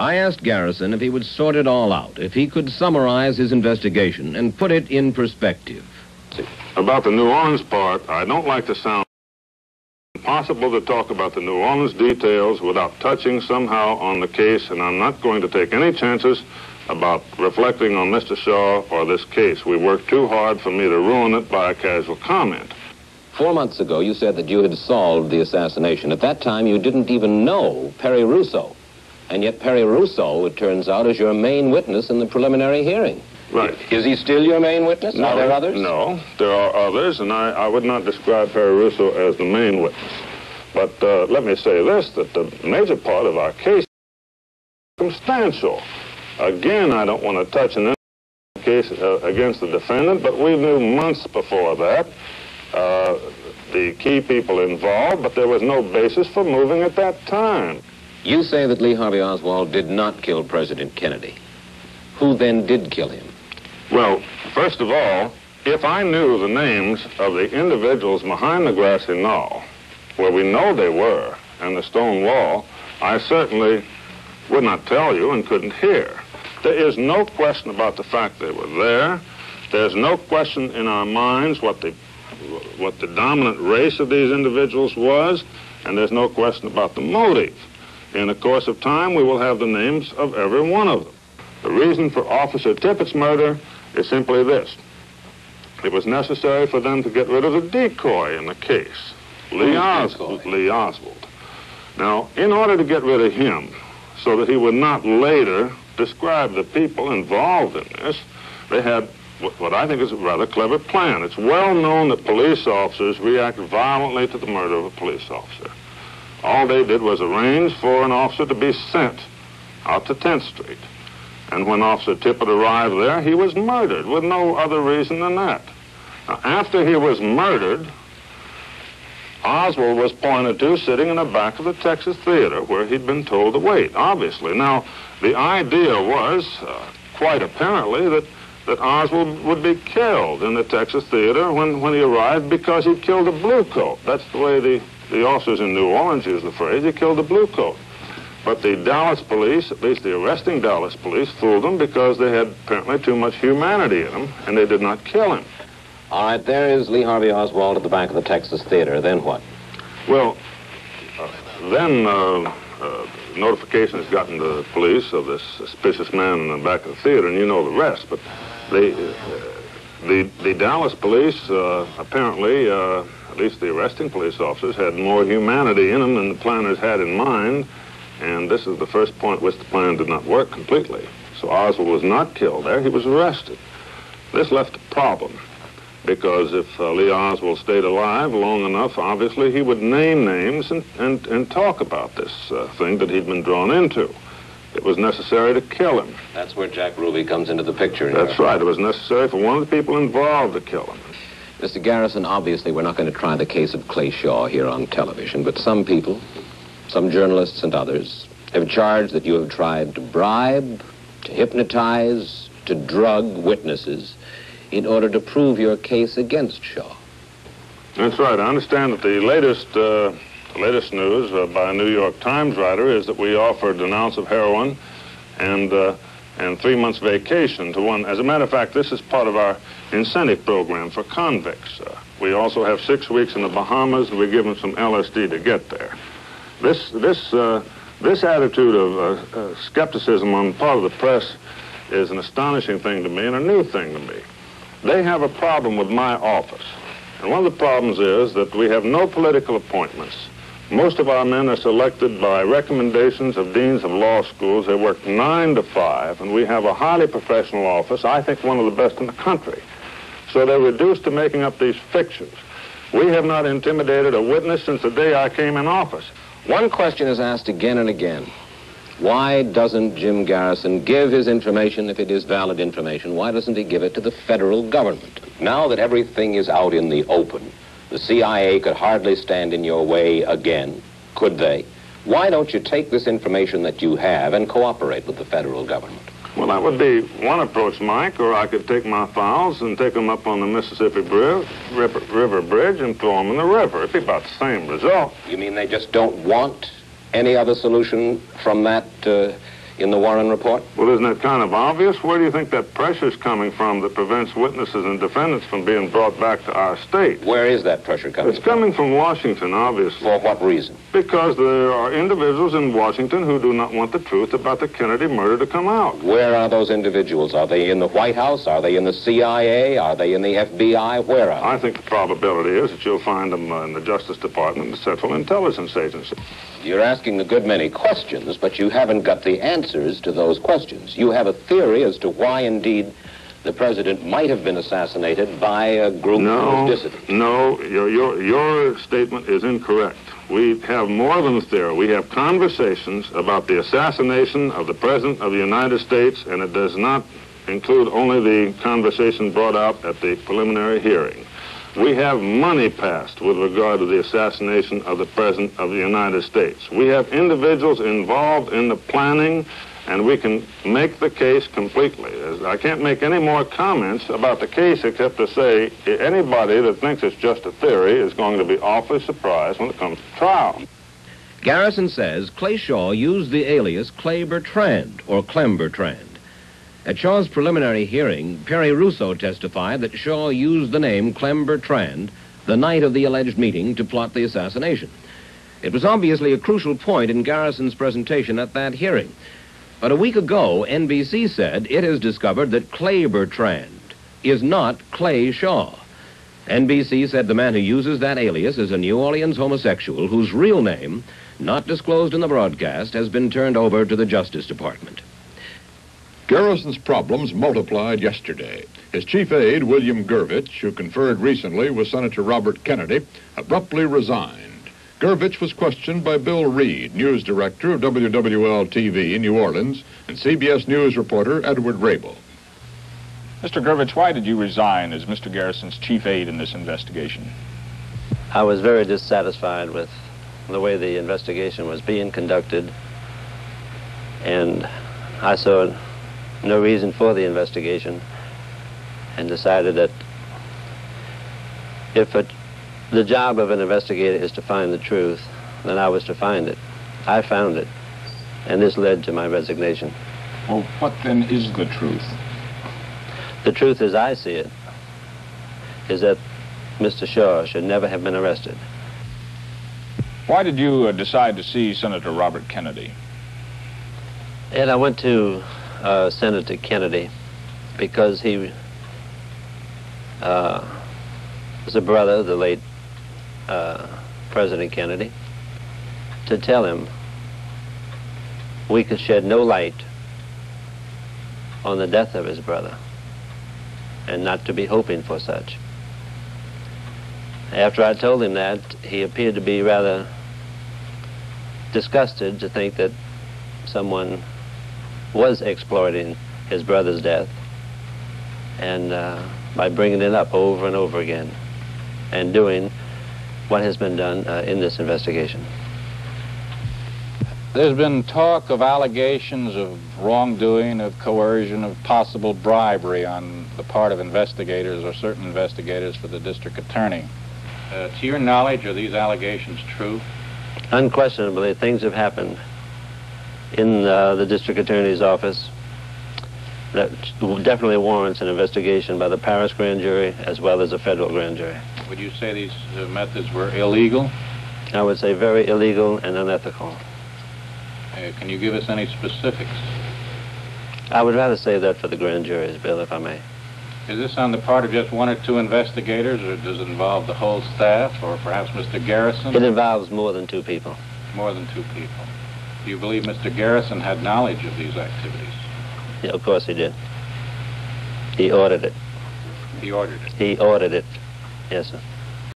I asked Garrison if he would sort it all out, if he could summarize his investigation and put it in perspective. About the New Orleans part, I don't like to sound impossible to talk about the New Orleans details without touching somehow on the case, and I'm not going to take any chances about reflecting on Mr. Shaw or this case. We worked too hard for me to ruin it by a casual comment. 4 months ago, you said that you had solved the assassination. At that time, you didn't even know Perry Russo. And yet Perry Russo, it turns out, is your main witness in the preliminary hearing. Right. Is he still your main witness? No, Are there others? No, there are others, and I would not describe Perry Russo as the main witness. But let me say this, that the major part of our case is circumstantial. Again, I don't want to touch an case against the defendant, but we knew months before that the key people involved, but there was no basis for moving at that time. You say that Lee Harvey Oswald did not kill President Kennedy. Who then did kill him? Well, first of all, if I knew the names of the individuals behind the grassy knoll, where we know they were, and the stone wall, I certainly would not tell you and couldn't hear. There is no question about the fact they were there. There's no question in our minds what the dominant race of these individuals was, and there's no question about the motive. In the course of time, we will have the names of every one of them. The reason for Officer Tippett's murder is simply this. It was necessary for them to get rid of the decoy in the case, Lee Oswald. Now, in order to get rid of him, so that he would not later describe the people involved in this, they had what I think is a rather clever plan. It's well known that police officers react violently to the murder of a police officer. All they did was arrange for an officer to be sent out to 10th Street. And when Officer Tippett arrived there, he was murdered with no other reason than that. Now, after he was murdered, Oswald was pointed to sitting in the back of the Texas Theater where he'd been told to wait, obviously. Now, the idea was, quite apparently, that Oswald would be killed in the Texas Theater when he arrived because he killed a blue coat. That's the way the officers in New Orleans use the phrase, he killed a blue coat. But the Dallas police, at least the arresting Dallas police, fooled them because they had apparently too much humanity in them, and they did not kill him. All right, there is Lee Harvey Oswald at the back of the Texas Theater. Then what? Well, then notification has gotten to the police of this suspicious man in the back of the theater, and you know the rest. But the Dallas police apparently, at least the arresting police officers, had more humanity in them than the planners had in mind. And this is the first point at which the plan did not work completely. So Oswald was not killed there, he was arrested. This left a problem, because if Lee Oswald stayed alive long enough, obviously he would name names and talk about this thing that he'd been drawn into. It was necessary to kill him. That's where Jack Ruby comes into the picture. That's right. It was necessary for one of the people involved to kill him. Mr. Garrison, obviously we're not going to try the case of Clay Shaw here on television, but some people, some journalists and others, have charged that you have tried to bribe, to hypnotize, to drug witnesses in order to prove your case against Shaw. That's right. I understand that the latest news by a New York Times writer is that we offered an ounce of heroin and 3 months vacation to one. As a matter of fact, this is part of our incentive program for convicts. We also have 6 weeks in the Bahamas, and we give them some LSD to get there. This attitude of skepticism on the part of the press is an astonishing thing to me and a new thing to me. They have a problem with my office. And one of the problems is that we have no political appointments. Most of our men are selected by recommendations of deans of law schools. They work 9 to 5, and we have a highly professional office, I think one of the best in the country. So they're reduced to making up these fictions. We have not intimidated a witness since the day I came in office. One question is asked again and again. Why doesn't Jim Garrison give his information if it is valid information? Why doesn't he give it to the federal government? Now that everything is out in the open, the CIA could hardly stand in your way again, could they? Why don't you take this information that you have and cooperate with the federal government? Well, that would be one approach, Mike, or I could take my files and take them up on the Mississippi River Bridge and throw them in the river. It'd be about the same result. You mean they just don't want any other solution from that in the Warren report? Well, isn't that kind of obvious? Where do you think that pressure's coming from that prevents witnesses and defendants from being brought back to our state? Where is that pressure coming It's coming from Washington, obviously. For what reason? Because there are individuals in Washington who do not want the truth about the Kennedy murder to come out. Where are those individuals? Are they in the White House? Are they in the CIA? Are they in the FBI? Where are they? I think the probability is that you'll find them in the Justice Department and the Central Intelligence Agency. You're asking a good many questions, but you haven't got the answers to those questions. You have a theory as to why, indeed, the president might have been assassinated by a group of dissidents. No, your statement is incorrect. We have more than a theory. We have conversations about the assassination of the President of the United States, and it does not include only the conversation brought out at the preliminary hearing. We have money passed with regard to the assassination of the President of the United States. We have individuals involved in the planning, and we can make the case completely. I can't make any more comments about the case except to say anybody that thinks it's just a theory is going to be awfully surprised when it comes to trial. Garrison says Clay Shaw used the alias Clay Bertrand, or Clem Bertrand. At Shaw's preliminary hearing, Perry Russo testified that Shaw used the name Clem Bertrand the night of the alleged meeting to plot the assassination. It was obviously a crucial point in Garrison's presentation at that hearing. But a week ago, NBC said it has discovered that Clay Bertrand is not Clay Shaw. NBC said the man who uses that alias is a New Orleans homosexual whose real name, not disclosed in the broadcast, has been turned over to the Justice Department. Garrison's problems multiplied yesterday. His chief aide, William Gurvich, who conferred recently with Senator Robert Kennedy, abruptly resigned. Gurvich was questioned by Bill Reed, news director of WWL-TV in New Orleans, and CBS News reporter Edward Rabel. Mr. Gurvich, why did you resign as Mr. Garrison's chief aide in this investigation? I was very dissatisfied with the way the investigation was being conducted, and I saw no reason for the investigation, and decided that if the job of an investigator is to find the truth, then I was to find it. I found it, and this led to my resignation. Well, what then is the truth? The truth, as I see it, is that Mr. Shaw should never have been arrested. Why did you decide to see Senator Robert Kennedy? And I went to Senator Kennedy because he was a brother of the late President Kennedy, to tell him we could shed no light on the death of his brother and not to be hoping for such. After I told him that, he appeared to be rather disgusted to think that someone was exploiting his brother's death, and by bringing it up over and over again and doing what has been done in this investigation. There's been talk of allegations of wrongdoing, of coercion, of possible bribery on the part of investigators or certain investigators for the district attorney. To your knowledge, are these allegations true? Unquestionably, things have happened in the district attorney's office that definitely warrants an investigation by the Paris grand jury as well as a federal grand jury. Would you say these methods were illegal? I would say very illegal and unethical. Can you give us any specifics? I would rather say that for the grand jury's, Bill, if I may. Is this on the part of just one or two investigators, or does it involve the whole staff, or perhaps Mr. Garrison? It involves more than two people. More than two people. Do you believe Mr. Garrison had knowledge of these activities? Yeah, of course he did. He ordered it. He ordered it? He ordered it. Yes, sir.